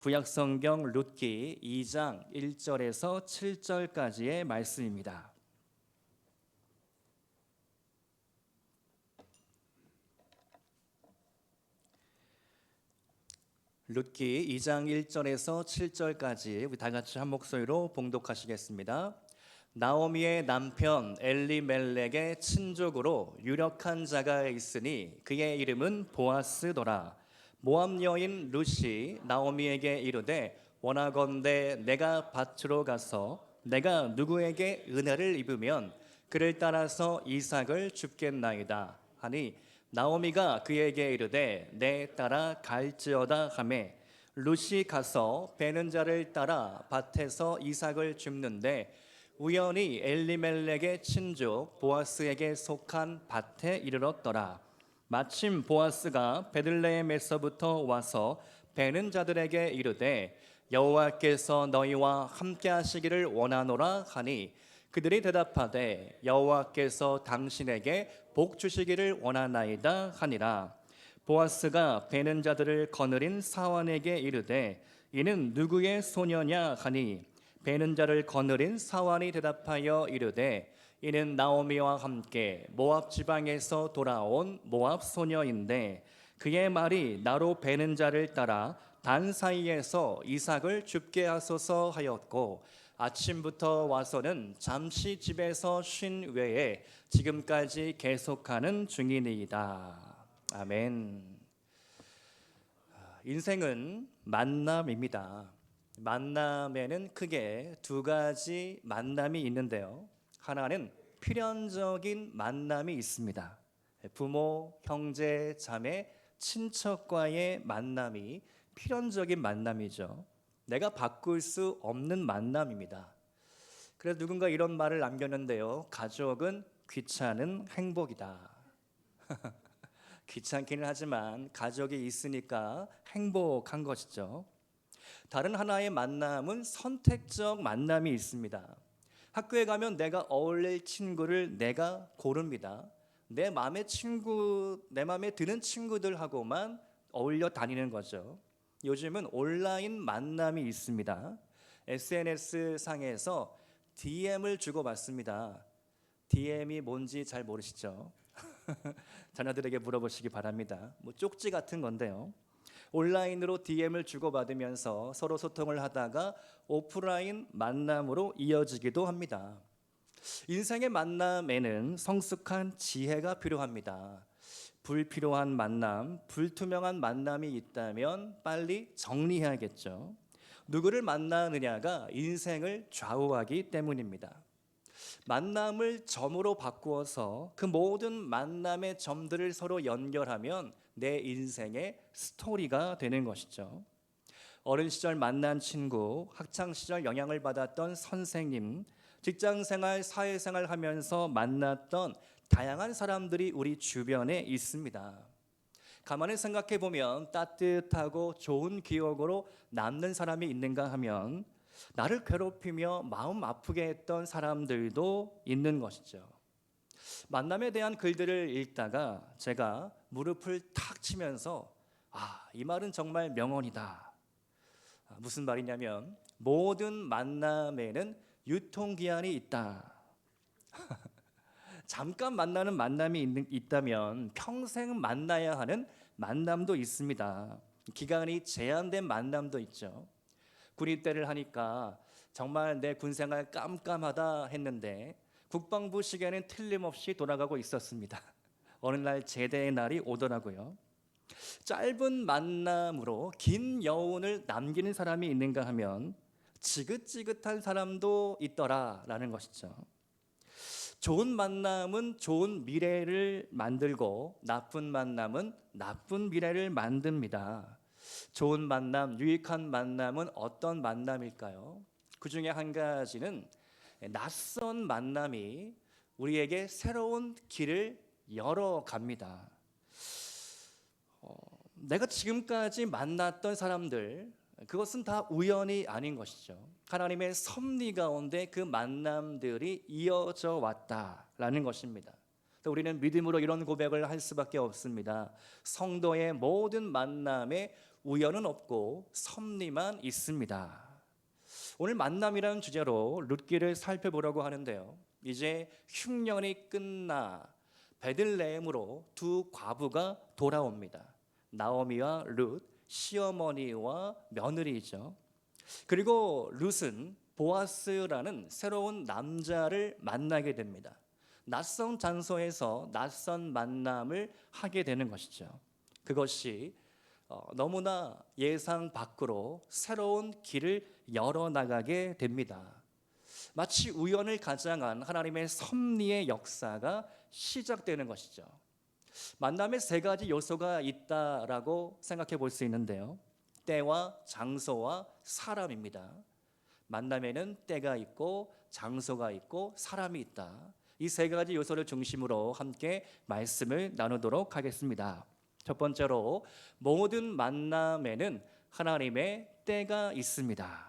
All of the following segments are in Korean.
구약성경 룻기 2장 1절에서 7절까지의 말씀입니다. 룻기 2장 1절에서 7절까지 우리 다 같이 한 목소리로 봉독하시겠습니다. 나오미의 남편 엘리멜렉의 친족으로 유력한 자가 있으니 그의 이름은 보아스더라. 모압 여인 룻이 나오미에게 이르되 원하건대 내가 밭으로 가서 내가 누구에게 은혜를 입으면 그를 따라서 이삭을 줍겠나이다 하니 나오미가 그에게 이르되 내 따라 갈지어다 하매 룻이 가서 베는 자를 따라 밭에서 이삭을 줍는데 우연히 엘리멜렉의 친족 보아스에게 속한 밭에 이르렀더라. 마침 보아스가 베들레헴에서부터 와서 베는 자들에게 이르되 여호와께서 너희와 함께 하시기를 원하노라 하니 그들이 대답하되 여호와께서 당신에게 복 주시기를 원하나이다 하니라. 보아스가 베는 자들을 거느린 사환에게 이르되 이는 누구의 소녀냐 하니 베는 자를 거느린 사환이 대답하여 이르되 이는 나오미와 함께 모압 지방에서 돌아온 모압 소녀인데 그의 말이 나로 베는 자를 따라 단 사이에서 이삭을 줍게 하소서 하였고 아침부터 와서는 잠시 집에서 쉰 외에 지금까지 계속하는 중이니이다. 아멘. 인생은 만남입니다. 만남에는 크게 두 가지 만남이 있는데요. 하나는 필연적인 만남이 있습니다. 부모, 형제, 자매, 친척과의 만남이 필연적인 만남이죠. 내가 바꿀 수 없는 만남입니다. 그래서 누군가 이런 말을 남겼는데요. 가족은 귀찮은 행복이다. 귀찮기는 하지만 가족이 있으니까 행복한 것이죠. 다른 하나의 만남은 선택적 만남이 있습니다. 학교에 가면 내가 어울릴 친구를 내가 고릅니다. 내 마음에 드는 친구들하고만 어울려 다니는 거죠. 요즘은 온라인 만남이 있습니다. SNS 상에서 DM을 주고받습니다. DM이 뭔지 잘 모르시죠? 자녀들에게 물어보시기 바랍니다. 뭐 쪽지 같은 건데요. 온라인으로 DM을 주고받으면서 서로 소통을 하다가 오프라인 만남으로 이어지기도 합니다. 인생의 만남에는 성숙한 지혜가 필요합니다. 불필요한 만남, 불투명한 만남이 있다면 빨리 정리해야겠죠. 누구를 만나느냐가 인생을 좌우하기 때문입니다. 만남을 점으로 바꾸어서 그 모든 만남의 점들을 서로 연결하면 내 인생의 스토리가 되는 것이죠. 어린 시절 만난 친구, 학창 시절 영향을 받았던 선생님, 직장 생활, 사회 생활 하면서 만났던 다양한 사람들이 우리 주변에 있습니다. 가만히 생각해 보면 따뜻하고 좋은 기억으로 남는 사람이 있는가 하면 나를 괴롭히며 마음 아프게 했던 사람들도 있는 것이죠. 만남에 대한 글들을 읽다가 제가 무릎을 탁 치면서 이 말은 정말 명언이다. 무슨 말이냐면 모든 만남에는 유통기한이 있다. 잠깐 만나는 만남이 있다면 평생 만나야 하는 만남도 있습니다. 기간이 제한된 만남도 있죠. 군입대를 하니까 정말 내 군생활 깜깜하다 했는데 국방부 시계는 틀림없이 돌아가고 있었습니다. 어느 날 제대의 날이 오더라고요. 짧은 만남으로 긴 여운을 남기는 사람이 있는가 하면 지긋지긋한 사람도 있더라라는 것이죠. 좋은 만남은 좋은 미래를 만들고 나쁜 만남은 나쁜 미래를 만듭니다. 좋은 만남, 유익한 만남은 어떤 만남일까요? 그 중에 한 가지는 낯선 만남이 우리에게 새로운 길을 열어갑니다. 내가 지금까지 만났던 사람들, 그것은 다 우연이 아닌 것이죠. 하나님의 섭리 가운데 그 만남들이 이어져 왔다라는 것입니다. 우리는 믿음으로 이런 고백을 할 수밖에 없습니다. 성도의 모든 만남에 우연은 없고 섭리만 있습니다. 오늘 만남이라는 주제로 룻기를 살펴보려고 하는데요. 이제 흉년이 끝나 베들레헴으로 두 과부가 돌아옵니다. 나오미와 룻, 시어머니와 며느리죠. 그리고 룻은 보아스라는 새로운 남자를 만나게 됩니다. 낯선 장소에서 낯선 만남을 하게 되는 것이죠. 그것이 너무나 예상 밖으로 새로운 길을 열어나가게 됩니다. 마치 우연을 가장한 하나님의 섭리의 역사가 시작되는 것이죠. 만남에 세 가지 요소가 있다라고 생각해 볼 수 있는데요. 때와 장소와 사람입니다. 만남에는 때가 있고 장소가 있고 사람이 있다. 이 세 가지 요소를 중심으로 함께 말씀을 나누도록 하겠습니다. 첫 번째로 모든 만남에는 하나님의 때가 있습니다.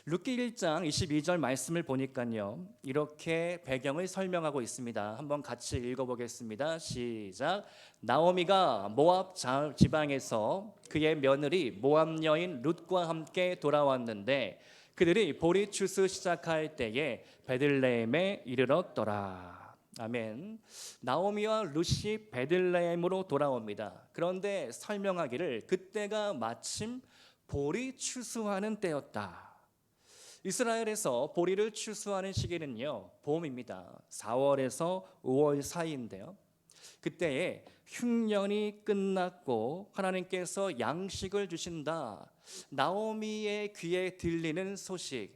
룻기 1장 22절 말씀을 보니까요, 이렇게 배경을 설명하고 있습니다. 한번 같이 읽어보겠습니다. 시작. 나오미가 모압 지방에서 그의 며느리 모압 여인 룻과 함께 돌아왔는데 그들이 보리 추수 시작할 때에 베들레헴에 이르렀더라. 아멘. 나오미와 룻이 베들레헴으로 돌아옵니다. 그런데 설명하기를 그때가 마침 보리 추수하는 때였다. 이스라엘에서 보리를 추수하는 시기는요, 봄입니다. 4월에서 5월 사이인데요. 그때에 흉년이 끝났고 하나님께서 양식을 주신다. 나오미의 귀에 들리는 소식,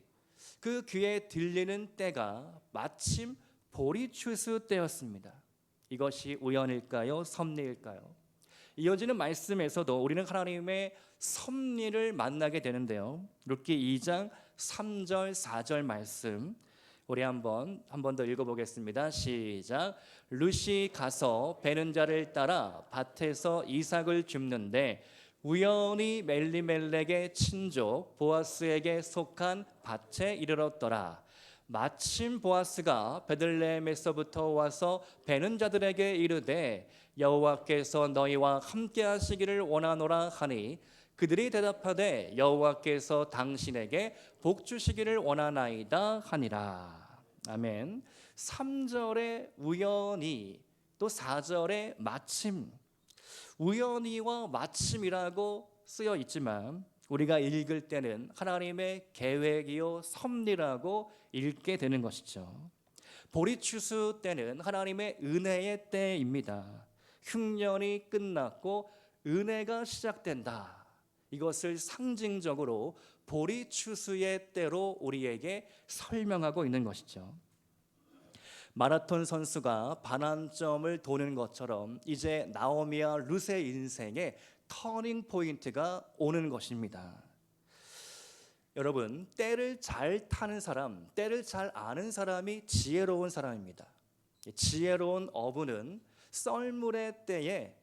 그 귀에 들리는 때가 마침 보리 추수 때였습니다. 이것이 우연일까요? 섭리일까요? 이어지는 말씀에서도 우리는 하나님의 섭리를 만나게 되는데요. 룻기 2장 3절 4절 말씀 우리 한 번 더 읽어보겠습니다. 시작. 룻이 가서 베는 자를 따라 밭에서 이삭을 줍는데 우연히 멜리멜렉의 친족 보아스에게 속한 밭에 이르렀더라. 마침 보아스가 베들레헴에서부터 와서 베는 자들에게 이르되 여호와께서 너희와 함께 하시기를 원하노라 하니 그들이 대답하되 여호와께서 당신에게 복 주시기를 원하나이다 하니라. 아멘. 3절에 우연히, 또 4절에 마침, 우연히와 마침이라고 쓰여 있지만 우리가 읽을 때는 하나님의 계획이요 섭리라고 읽게 되는 것이죠. 보리추수 때는 하나님의 은혜의 때입니다. 흉년이 끝났고 은혜가 시작된다. 이것을 상징적으로 보리추수의 때로 우리에게 설명하고 있는 것이죠. 마라톤 선수가 반환점을 도는 것처럼 이제 나오미와 룻의 인생에 터닝 포인트가 오는 것입니다. 여러분, 때를 잘 타는 사람, 때를 잘 아는 사람이 지혜로운 사람입니다. 지혜로운 어부는 썰물의 때에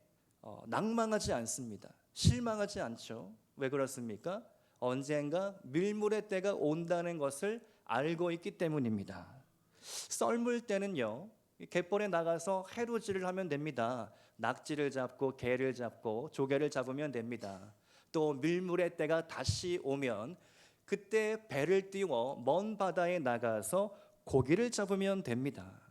낭망하지 않습니다. 실망하지 않죠. 왜 그렇습니까? 언젠가 밀물의 때가 온다는 것을 알고 있기 때문입니다. 썰물 때는요, 갯벌에 나가서 해루질을 하면 됩니다. 낙지를 잡고 게를 잡고 조개를 잡으면 됩니다. 또 밀물의 때가 다시 오면 그때 배를 띄워 먼 바다에 나가서 고기를 잡으면 됩니다.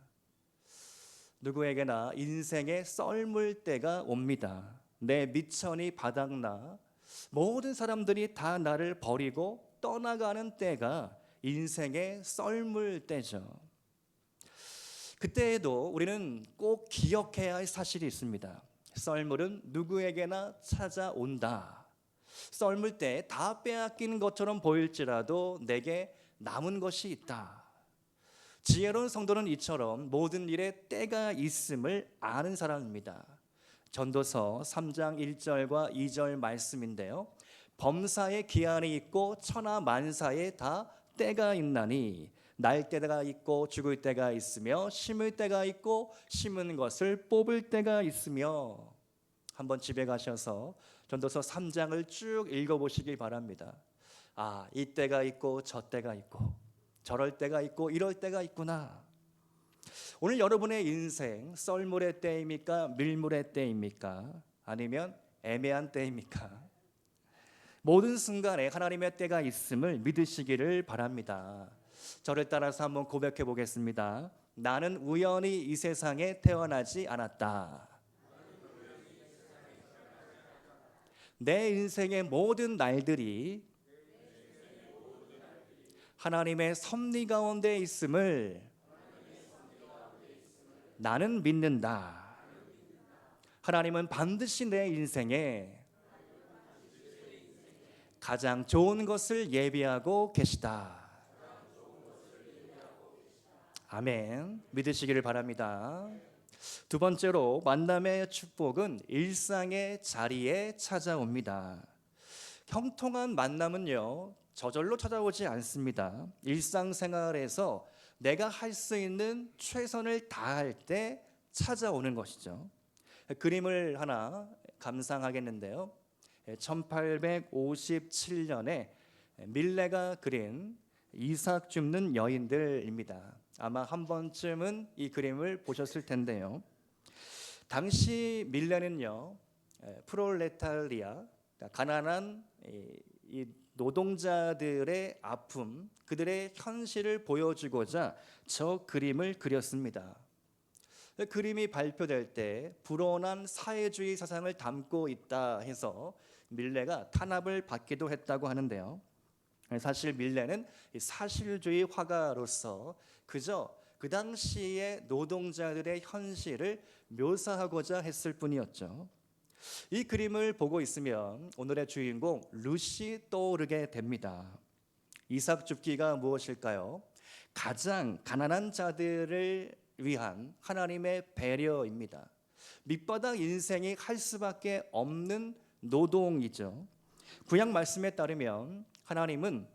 누구에게나 인생의 썰물 때가 옵니다. 내 미천이 바닥나 모든 사람들이 다 나를 버리고 떠나가는 때가 인생의 썰물 때죠. 그때에도 우리는 꼭 기억해야 할 사실이 있습니다. 썰물은 누구에게나 찾아온다. 썰물 때 다 빼앗긴 것처럼 보일지라도 내게 남은 것이 있다. 지혜로운 성도는 이처럼 모든 일에 때가 있음을 아는 사람입니다. 전도서 3장 1절과 2절 말씀인데요. 범사에 기한이 있고 천하 만사에 다 때가 있나니 날 때가 있고 죽을 때가 있으며 심을 때가 있고 심은 것을 뽑을 때가 있으며. 한번 집에 가셔서 전도서 3장을 쭉 읽어보시길 바랍니다. 아, 이 때가 있고 저 때가 있고 저럴 때가 있고 이럴 때가 있구나. 오늘 여러분의 인생 썰물의 때입니까? 밀물의 때입니까? 아니면 애매한 때입니까? 모든 순간에 하나님의 때가 있음을 믿으시기를 바랍니다. 저를 따라서 한번 고백해 보겠습니다. 나는 우연히 이 세상에 태어나지 않았다. 내 인생의 모든 날들이 하나님의 섭리 가운데 있음을 나는 믿는다. 하나님은 반드시 내 인생에 가장 좋은 것을 예비하고 계시다. 아멘. 믿으시기를 바랍니다. 두 번째로 만남의 축복은 일상의 자리에 찾아옵니다. 형통한 만남은요, 저절로 찾아오지 않습니다. 일상생활에서 내가 할 수 있는 최선을 다할 때 찾아오는 것이죠. 그림을 하나 감상하겠는데요. 1857년에 밀레가 그린 이삭 줍는 여인들입니다. 아마 한 번쯤은 이 그림을 보셨을 텐데요. 당시 밀레는요, 프롤레타리아, 가난한 이 노동자들의 아픔, 그들의 현실을 보여주고자 저 그림을 그렸습니다. 그림이 발표될 때 불온한 사회주의 사상을 담고 있다 해서 밀레가 탄압을 받기도 했다고 하는데요. 사실 밀레는 사실주의 화가로서 그저 그 당시의 노동자들의 현실을 묘사하고자 했을 뿐이었죠. 이 그림을 보고 있으면 오늘의 주인공 루시 떠오르게 됩니다. 이삭 줍기가 무엇일까요? 가장 가난한 자들을 위한 하나님의 배려입니다. 밑바닥 인생이 할 수밖에 없는 노동이죠. 구약 말씀에 따르면 하나님은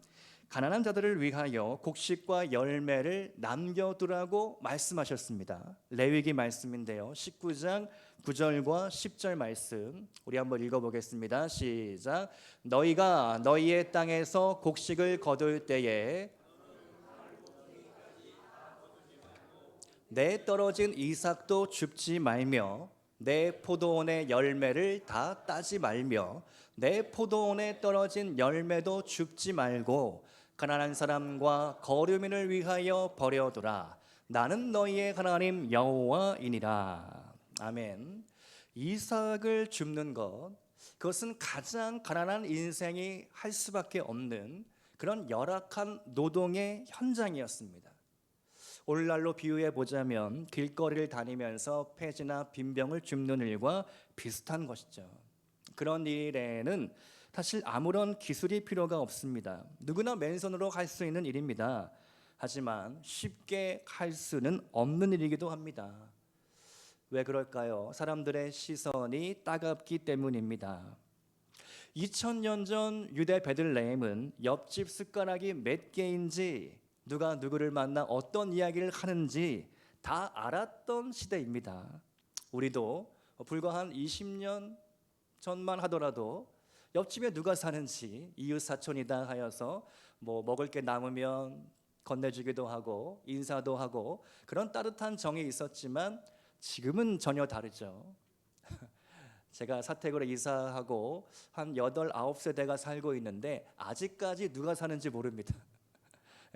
가난한 자들을 위하여 곡식과 열매를 남겨두라고 말씀하셨습니다. 레위기 말씀인데요. 19장 9절과 10절 말씀 우리 한번 읽어보겠습니다. 시작. 너희가 너희의 땅에서 곡식을 거둘 때에 내 떨어진 이삭도 줍지 말며 내 포도원의 열매를 다 따지 말며 내 포도원에 떨어진 열매도 줍지 말고 가난한 사람과 거류민을 위하여 버려두라. 나는 너희의 하나님 여호와이니라. 아멘. 이삭을 줍는 것, 그것은 가장 가난한 인생이 할 수밖에 없는 그런 열악한 노동의 현장이었습니다. 오늘날로 비유해 보자면 길거리를 다니면서 폐지나 빈병을 줍는 일과 비슷한 것이죠. 그런 일에는 사실 아무런 기술이 필요가 없습니다. 누구나 맨손으로 할 수 있는 일입니다. 하지만 쉽게 할 수는 없는 일이기도 합니다. 왜 그럴까요? 사람들의 시선이 따갑기 때문입니다. 2000년 전 유대 베들레헴은 옆집 숟가락이 몇 개인지, 누가 누구를 만나 어떤 이야기를 하는지 다 알았던 시대입니다. 우리도 불과 한 20년 전만 하더라도 옆집에 누가 사는지 이웃 사촌이다 하여서 뭐 먹을 게 남으면 건네주기도 하고 인사도 하고 그런 따뜻한 정이 있었지만 지금은 전혀 다르죠. 제가 사택으로 이사하고 한 8, 9세대가 살고 있는데 아직까지 누가 사는지 모릅니다.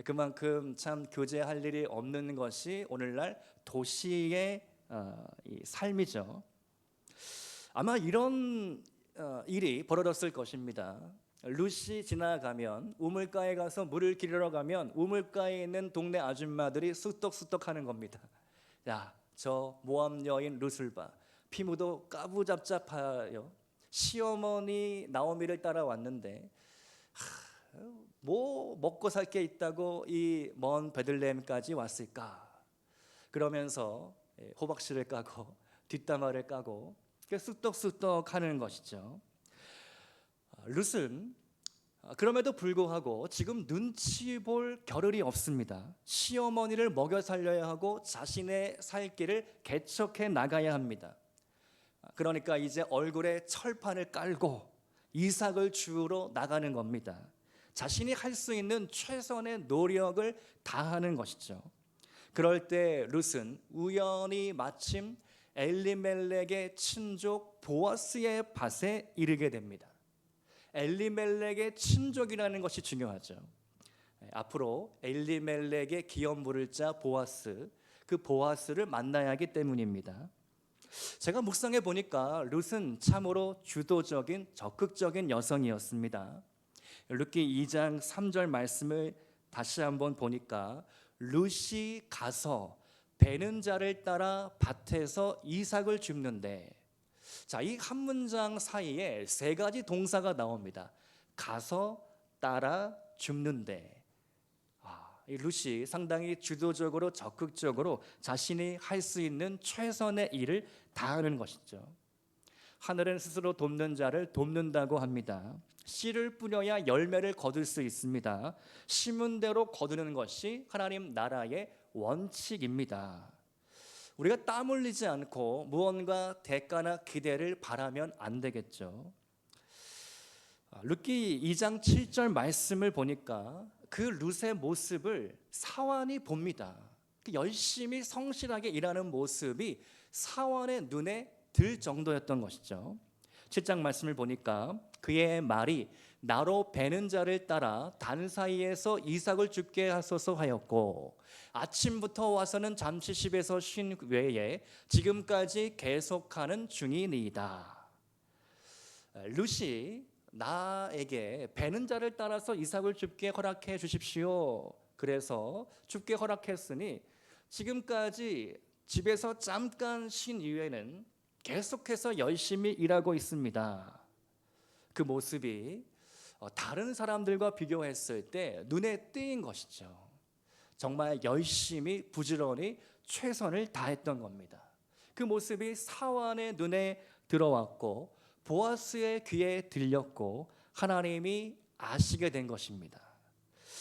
그만큼 참 교제할 일이 없는 것이 오늘날 도시의 이 삶이죠. 아마 이런 일이 벌어졌을 것입니다. 루시 지나가면 우물가에 가서 물을 기르러 가면 우물가에 있는 동네 아줌마들이 쑥떡쑥떡 하는 겁니다. 야, 저 모함 여인 룻을 봐. 피부도 까부잡잡하여 시어머니 나오미를 따라왔는데 뭐 먹고 살 게 있다고 이 먼 베들레헴까지 왔을까? 그러면서 호박씨를 까고 뒷담화를 까고 쑥떡쑥떡 하는 것이죠. 룻은 그럼에도 불구하고 지금 눈치 볼 겨를이 없습니다. 시어머니를 먹여 살려야 하고 자신의 살 길을 개척해 나가야 합니다. 그러니까 이제 얼굴에 철판을 깔고 이삭을 주우러 나가는 겁니다. 자신이 할 수 있는 최선의 노력을 다하는 것이죠. 그럴 때 룻은 우연히 마침 엘리멜렉의 친족 보아스의 밭에 이르게 됩니다. 엘리멜렉의 친족이라는 것이 중요하죠. 앞으로 엘리멜렉의 기업 물을 자 보아스, 그 보아스를 만나야 하기 때문입니다. 제가 묵상해 보니까 룻은 참으로 주도적인 적극적인 여성이었습니다. 룻기 2장 3절 말씀을 다시 한번 보니까 룻이 가서 베는 자를 따라 밭에서 이삭을 줍는데, 자, 이 한 문장 사이에 세 가지 동사가 나옵니다. 가서, 따라, 줍는데. 이 룻이 상당히 주도적으로 적극적으로 자신이 할 수 있는 최선의 일을 다하는 것이죠. 하늘은 스스로 돕는 자를 돕는다고 합니다. 씨를 뿌려야 열매를 거둘 수 있습니다. 심은 대로 거두는 것이 하나님 나라의 원칙입니다. 우리가 땀 흘리지 않고 무언가 대가나 기대를 바라면 안 되겠죠. 룻기 2장 7절 말씀을 보니까 그 룻의 모습을 사환이 봅니다. 열심히 성실하게 일하는 모습이 사환의 눈에 들 정도였던 것이죠. 7장 말씀을 보니까 그의 말이 나로 베는 자를 따라 단 사이에서 이삭을 줍게 하소서 하였고, 아침부터 와서는 잠시 집에서 쉰 외에 지금까지 계속하는 중이니이다. 룻이 나에게 베는 자를 따라서 이삭을 줍게 허락해 주십시오. 그래서 줍게 허락했으니 지금까지 집에서 잠깐 쉰 이후에는 계속해서 열심히 일하고 있습니다. 그 모습이 다른 사람들과 비교했을 때 눈에 띄인 것이죠. 정말 열심히 부지런히 최선을 다했던 겁니다. 그 모습이 사환의 눈에 들어왔고 보아스의 귀에 들렸고 하나님이 아시게 된 것입니다.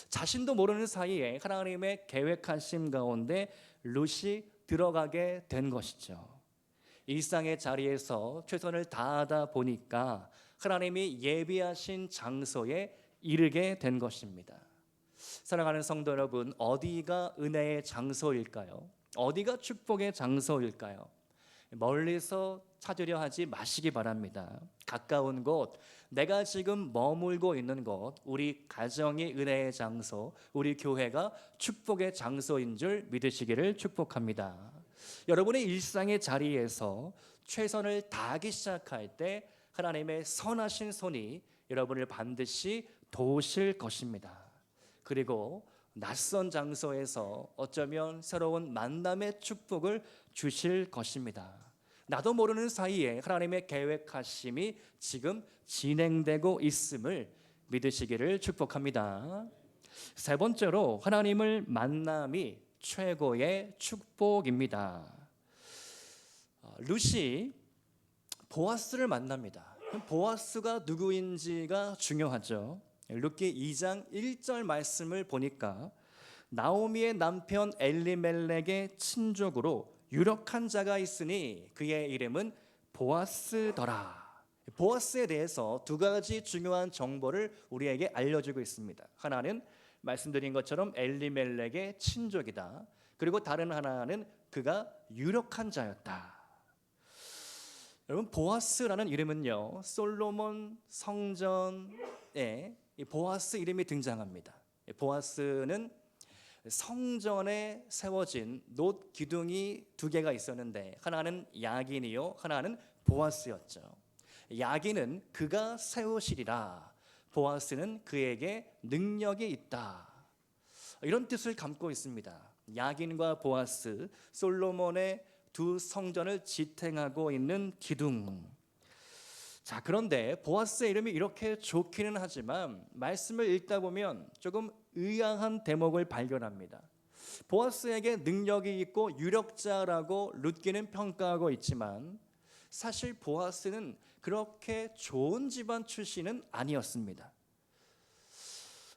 자신도 모르는 사이에 하나님의 계획하심 가운데 룻이 들어가게 된 것이죠. 일상의 자리에서 최선을 다하다 보니까 하나님이 예비하신 장소에 이르게 된 것입니다. 사랑하는 성도 여러분, 어디가 은혜의 장소일까요? 어디가 축복의 장소일까요? 멀리서 찾으려 하지 마시기 바랍니다. 가까운 곳, 내가 지금 머물고 있는 곳, 우리 가정이 은혜의 장소, 우리 교회가 축복의 장소인 줄 믿으시기를 축복합니다. 여러분의 일상의 자리에서 최선을 다하기 시작할 때 하나님의 선하신 손이 여러분을 반드시 도우실 것입니다. 그리고 낯선 장소에서 어쩌면 새로운 만남의 축복을 주실 것입니다. 나도 모르는 사이에 하나님의 계획하심이 지금 진행되고 있음을 믿으시기를 축복합니다. 세 번째로 하나님을 만남이 최고의 축복입니다. 룻이 보아스를 만납니다. 보아스가 누구인지가 중요하죠. 룻기 2장 1절 말씀을 보니까 나오미의 남편 엘리멜렉의 친족으로 유력한 자가 있으니 그의 이름은 보아스더라. 보아스에 대해서 두 가지 중요한 정보를 우리에게 알려주고 있습니다. 하나는 말씀드린 것처럼 엘리멜렉의 친족이다. 그리고 다른 하나는 그가 유력한 자였다. 여러분, 보아스라는 이름은요, 솔로몬 성전에 이 보아스 이름이 등장합니다. 보아스는 성전에 세워진 놋 기둥이 두 개가 있었는데 하나는 야긴이요 하나는 보아스였죠. 야긴은 그가 세우시리라, 보아스는 그에게 능력이 있다, 이런 뜻을 담고 있습니다. 야긴과 보아스, 솔로몬의 두 성전을 지탱하고 있는 기둥. 자, 그런데 보아스의 이름이 이렇게 좋기는 하지만 말씀을 읽다 보면 조금 의아한 대목을 발견합니다. 보아스에게 능력이 있고 유력자라고 룻기는 평가하고 있지만 사실 보아스는 그렇게 좋은 집안 출신은 아니었습니다.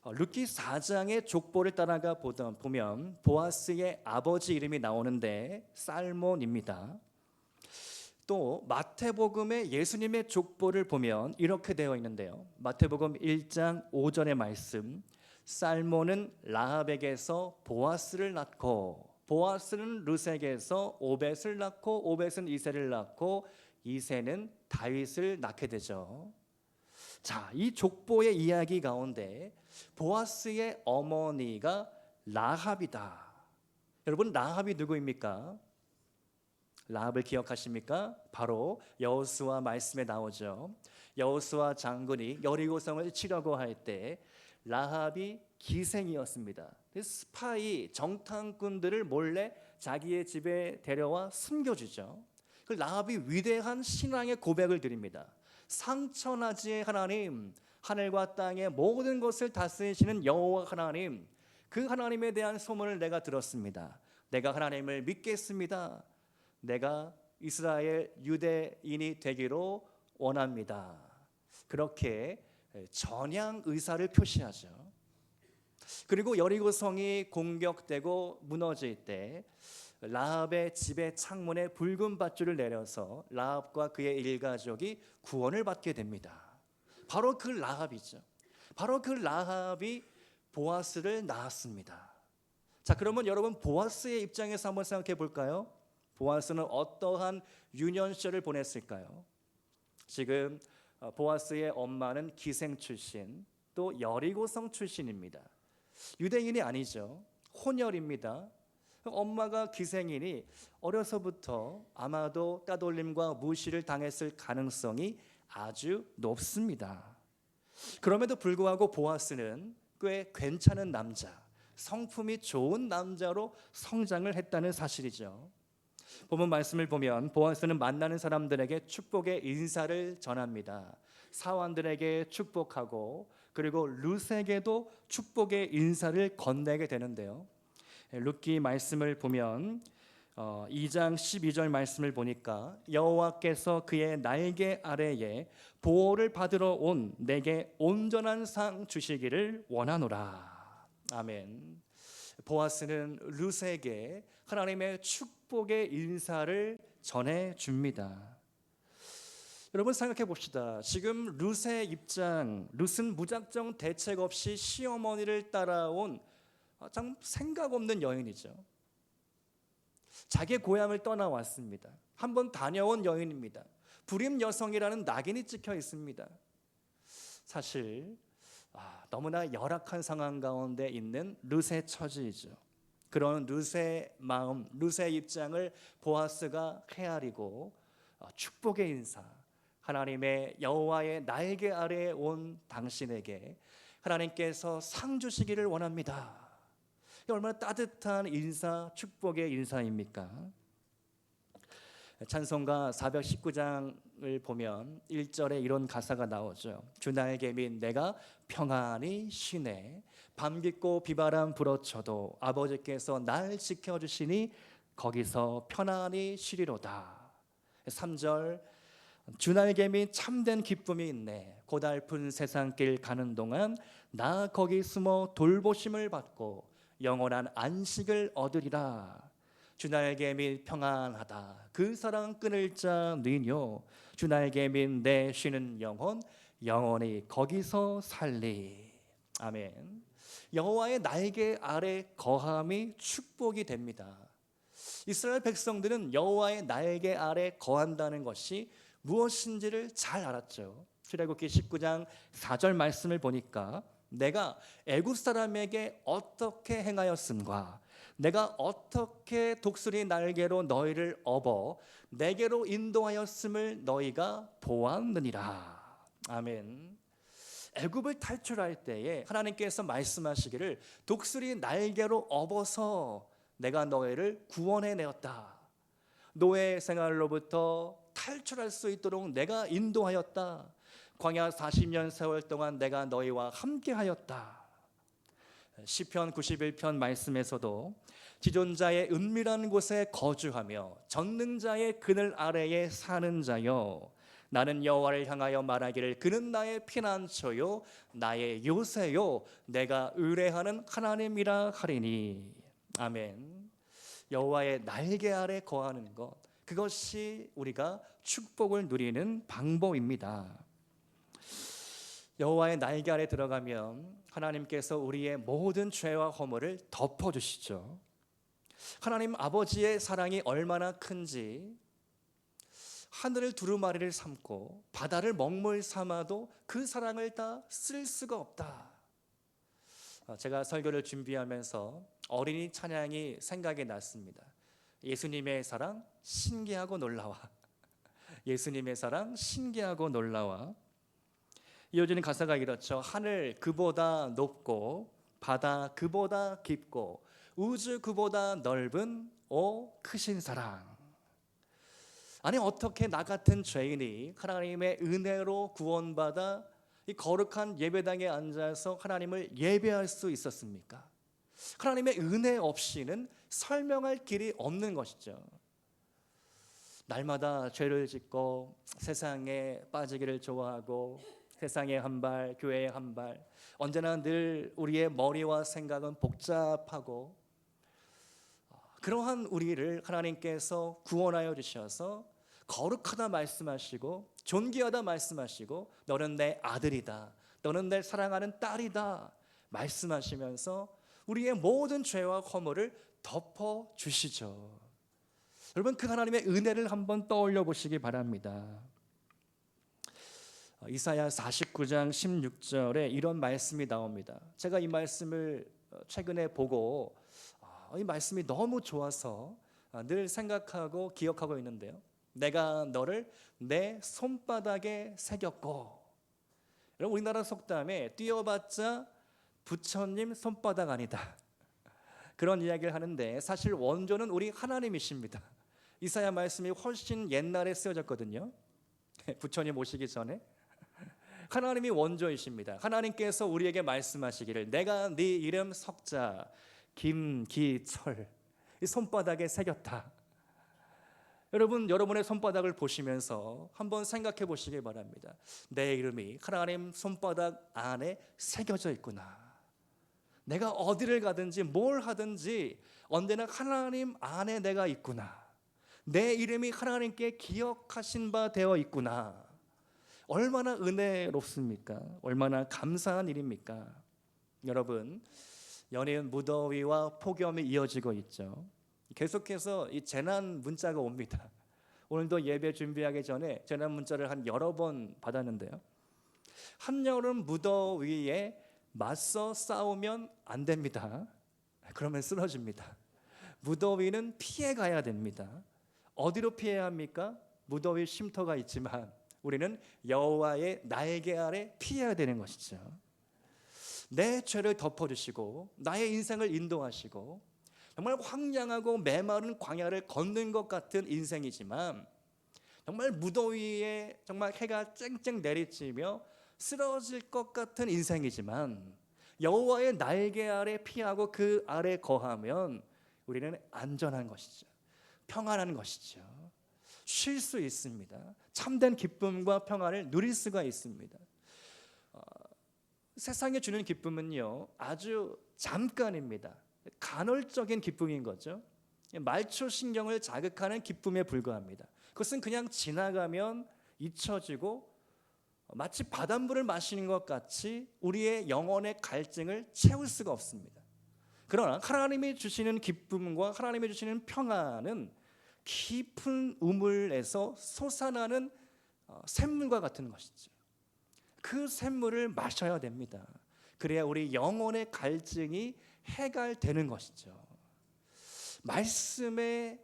룻기 4장의 족보를 따라가 보면 보아스의 아버지 이름이 나오는데 살몬입니다. 또 마태복음의 예수님의 족보를 보면 이렇게 되어 있는데요. 마태복음 1장 5절의 말씀, 살몬은 라합에게서 보아스를 낳고, 보아스는 르sek에서 오벳을 낳고 오벳은 이새를 낳고 이새는 다윗을 낳게 되죠. 자, 이 족보의 이야기 가운데 보아스의 어머니가 라합이다. 여러분, 라합이 누구입니까? 라합을 기억하십니까? 바로 여호수아 말씀에 나오죠. 여호수아 장군이 여리고성을 치려고 할 때 라합이 기생이었습니다. 스파이 정탐꾼들을 몰래 자기의 집에 데려와 숨겨주죠. 그 라합이 위대한 신앙의 고백을 드립니다. 상천하지의 하나님, 하늘과 땅의 모든 것을 다스리시는 여호와 하나님, 그 하나님에 대한 소문을 내가 들었습니다. 내가 하나님을 믿겠습니다. 내가 이스라엘 유대인이 되기로 원합니다. 그렇게 전향 의사를 표시하죠. 그리고 여리고성이 공격되고 무너질 때 라합의 집의 창문에 붉은 밧줄을 내려서 라합과 그의 일가족이 구원을 받게 됩니다. 바로 그 라합이죠. 바로 그 라합이 보아스를 낳았습니다. 자, 그러면 여러분 보아스의 입장에서 한번 생각해 볼까요? 보아스는 어떠한 유년 시절을 보냈을까요? 지금 보아스의 엄마는 기생 출신, 또 여리고성 출신입니다. 유대인이 아니죠. 혼혈입니다. 엄마가 기생이니 어려서부터 아마도 따돌림과 무시를 당했을 가능성이 아주 높습니다. 그럼에도 불구하고 보아스는 꽤 괜찮은 남자, 성품이 좋은 남자로 성장을 했다는 사실이죠. 본문 말씀을 보면 보아스는 만나는 사람들에게 축복의 인사를 전합니다. 사환들에게 축복하고 그리고 룻에게도 축복의 인사를 건네게 되는데요. 룻기 말씀을 보면 2장 12절 말씀을 보니까 여호와께서 그의 날개 아래에 보호를 받으러 온 내게 온전한 상 주시기를 원하노라. 아멘. 보아스는 룻에게 하나님의 축복의 인사를 전해줍니다. 여러분 생각해 봅시다. 지금 룻의 입장, 룻은 무작정 대책 없이 시어머니를 따라온 참 생각 없는 여인이죠. 자기 고향을 떠나왔습니다. 한번 다녀온 여인입니다. 불임 여성이라는 낙인이 찍혀 있습니다. 사실 너무나 열악한 상황 가운데 있는 룻의 처지이죠. 그런 룻의 마음, 룻의 입장을 보아스가 헤아리고 축복의 인사, 하나님의 여호와의 날개 아래에 온 당신에게 하나님께서 상 주시기를 원합니다. 얼마나 따뜻한 인사, 축복의 인사입니까? 찬송가 419장을 보면 1절에 이런 가사가 나오죠. 주 날개 및 내가 평안히 쉬네. 밤 깊고 비바람 불어쳐도 아버지께서 날 지켜주시니 거기서 편안히 쉬리로다. 3절 주 날개 및 참된 기쁨이 있네. 고달픈 세상길 가는 동안 나 거기 숨어 돌보심을 받고 영원한 안식을 얻으리라. 주 날개 및 평안하다. 그 사랑 끊을 자 너희요. 주 날개 및 내 쉬는 영혼 영원히 거기서 살리. 아멘. 여호와의 날개 아래 거함이 축복이 됩니다. 이스라엘 백성들은 여호와의 날개 아래 거한다는 것이 무엇인지를 잘 알았죠. 출애굽기 19장 4절 말씀을 보니까 내가 애굽 사람에게 어떻게 행하였음과 내가 어떻게 독수리 날개로 너희를 업어 내게로 인도하였음을 너희가 보았느니라. 아멘. 애굽을 탈출할 때에 하나님께서 말씀하시기를 독수리 날개로 업어서 내가 너희를 구원해내었다. 노예 생활로부터 탈출할 수 있도록 내가 인도하였다. 광야 40년 세월 동안 내가 너희와 함께하였다. 시편 91편 말씀에서도 지존자의 은밀한 곳에 거주하며 전능자의 그늘 아래에 사는 자여 나는 여호와를 향하여 말하기를 그는 나의 피난처요 나의 요새요 내가 의뢰하는 하나님이라 하리니. 아멘. 여호와의 날개 아래 거하는 것, 그것이 우리가 축복을 누리는 방법입니다. 여호와의 날개 아래 들어가면 하나님께서 우리의 모든 죄와 허물을 덮어주시죠. 하나님 아버지의 사랑이 얼마나 큰지 하늘을 두루마리를 삼고 바다를 먹물 삼아도 그 사랑을 다 쓸 수가 없다. 제가 설교를 준비하면서 어린이 찬양이 생각이 났습니다. 예수님의 사랑 신기하고 놀라워. 예수님의 사랑 신기하고 놀라워. 이어지는 가사가 이렇죠. 하늘 그보다 높고 바다 그보다 깊고 우주 그보다 넓은 오 크신 사랑. 아니 어떻게 나 같은 죄인이 하나님의 은혜로 구원받아 이 거룩한 예배당에 앉아서 하나님을 예배할 수 있었습니까? 하나님의 은혜 없이는 설명할 길이 없는 것이죠. 날마다 죄를 짓고 세상에 빠지기를 좋아하고 세상에 한 발, 교회에 한 발, 언제나 늘 우리의 머리와 생각은 복잡하고 그러한 우리를 하나님께서 구원하여 주셔서 거룩하다 말씀하시고 존귀하다 말씀하시고 너는 내 아들이다, 너는 내 사랑하는 딸이다 말씀하시면서 우리의 모든 죄와 허물을 덮어주시죠. 여러분 그 하나님의 은혜를 한번 떠올려 보시기 바랍니다. 이사야 49장 16절에 이런 말씀이 나옵니다. 제가 이 말씀을 최근에 보고 이 말씀이 너무 좋아서 늘 생각하고 기억하고 있는데요. 내가 너를 내 손바닥에 새겼고. 여러분 우리나라 속담에 뛰어봤자 부처님 손바닥 아니다 그런 이야기를 하는데 사실 원조는 우리 하나님이십니다. 이사야 말씀이 훨씬 옛날에 쓰여졌거든요. 부처님 오시기 전에 하나님이 원조이십니다. 하나님께서 우리에게 말씀하시기를 내가 네 이름 석자 김기철 이 손바닥에 새겼다. 여러분 여러분의 손바닥을 보시면서 한번 생각해 보시기 바랍니다. 내 이름이 하나님 손바닥 안에 새겨져 있구나. 내가 어디를 가든지 뭘 하든지 언제나 하나님 안에 내가 있구나. 내 이름이 하나님께 기억하신 바 되어 있구나. 얼마나 은혜롭습니까? 얼마나 감사한 일입니까? 여러분 연이은 무더위와 폭염이 이어지고 있죠. 계속해서 이 재난 문자가 옵니다. 오늘도 예배 준비하기 전에 재난 문자를 한 여러 번 받았는데요. 한여름 무더위에 맞서 싸우면 안 됩니다. 그러면 쓰러집니다. 무더위는 피해 가야 됩니다. 어디로 피해야 합니까? 무더위 쉼터가 있지만 우리는 여호와의 날개 아래 피해야 되는 것이죠. 내 죄를 덮어주시고 나의 인생을 인도하시고 정말 황량하고 메마른 광야를 걷는 것 같은 인생이지만 정말 무더위에 정말 해가 쨍쨍 내리치며 쓰러질 것 같은 인생이지만 여호와의 날개 아래 피하고 그 아래 거하면 우리는 안전한 것이죠. 평안한 것이죠. 쉴 수 있습니다. 참된 기쁨과 평안을 누릴 수가 있습니다. 세상에 주는 기쁨은요 아주 잠깐입니다. 간헐적인 기쁨인 거죠. 말초 신경을 자극하는 기쁨에 불과합니다. 그것은 그냥 지나가면 잊혀지고 마치 바닷물을 마시는 것 같이 우리의 영혼의 갈증을 채울 수가 없습니다. 그러나 하나님이 주시는 기쁨과 하나님이 주시는 평안은 깊은 우물에서 솟아나는 샘물과 같은 것이죠. 그 샘물을 마셔야 됩니다. 그래야 우리 영혼의 갈증이 해갈되는 것이죠. 말씀에서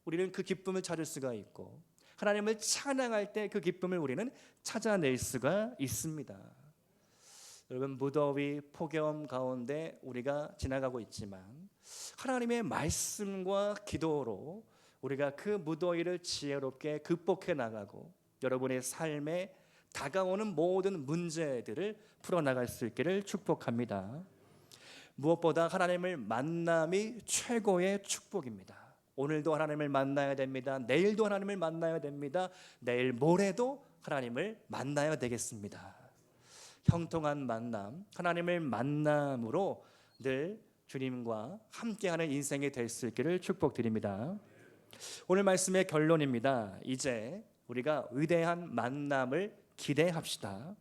우리는 그 기쁨을 찾을 수가 있고 하나님을 찬양할 때 그 기쁨을 우리는 찾아낼 수가 있습니다. 여러분 무더위 폭염 가운데 우리가 지나가고 있지만 하나님의 말씀과 기도로 우리가 그 무더위를 지혜롭게 극복해 나가고 여러분의 삶에 다가오는 모든 문제들을 풀어나갈 수 있기를 축복합니다. 무엇보다 하나님을 만남이 최고의 축복입니다. 오늘도 하나님을 만나야 됩니다. 내일도 하나님을 만나야 됩니다. 내일 모레도 하나님을 만나야 되겠습니다. 형통한 만남, 하나님을 만남으로 늘 주님과 함께하는 인생이 될 수 있기를 축복드립니다. 오늘 말씀의 결론입니다. 이제 우리가 위대한 만남을 기대합시다.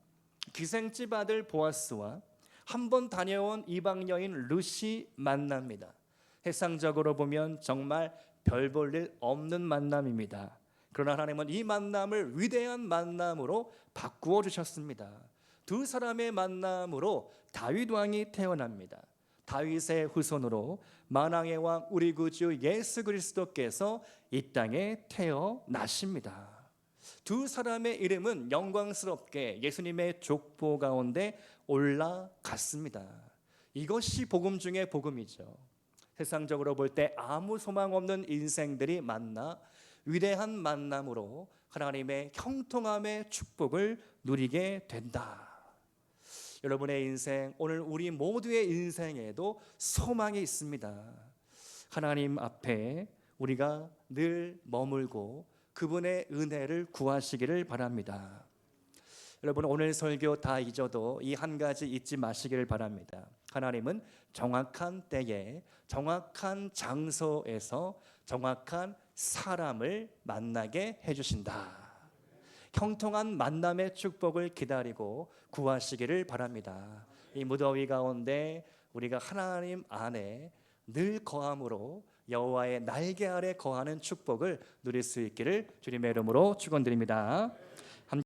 기생집 아들 보아스와 한 번 다녀온 이방 여인 룻이 만납니다. 세상적으로 보면 정말 별 볼 일 없는 만남입니다. 그러나 하나님은 이 만남을 위대한 만남으로 바꾸어 주셨습니다. 두 사람의 만남으로 다윗 왕이 태어납니다. 다윗의 후손으로 만왕의 왕 우리 구주 예수 그리스도께서 이 땅에 태어나십니다. 두 사람의 이름은 영광스럽게 예수님의 족보 가운데 올라갔습니다. 이것이 복음 중에 복음이죠. 세상적으로 볼 때 아무 소망 없는 인생들이 만나 위대한 만남으로 하나님의 형통함의 축복을 누리게 된다. 여러분의 인생, 오늘 우리 모두의 인생에도 소망이 있습니다. 하나님 앞에 우리가 늘 머물고 그분의 은혜를 구하시기를 바랍니다. 여러분, 오늘 설교 다 잊어도 이 한 가지 잊지 마시기를 바랍니다. 하나님은 정확한 때에 정확한 장소에서 정확한 사람을 만나게 해주신다. 형통한 만남의 축복을 기다리고 구하시기를 바랍니다. 이 무더위 가운데 우리가 하나님 안에 늘 거함으로 여호와의 날개 아래 거하는 축복을 누릴 수 있기를 주님의 이름으로 축원드립니다.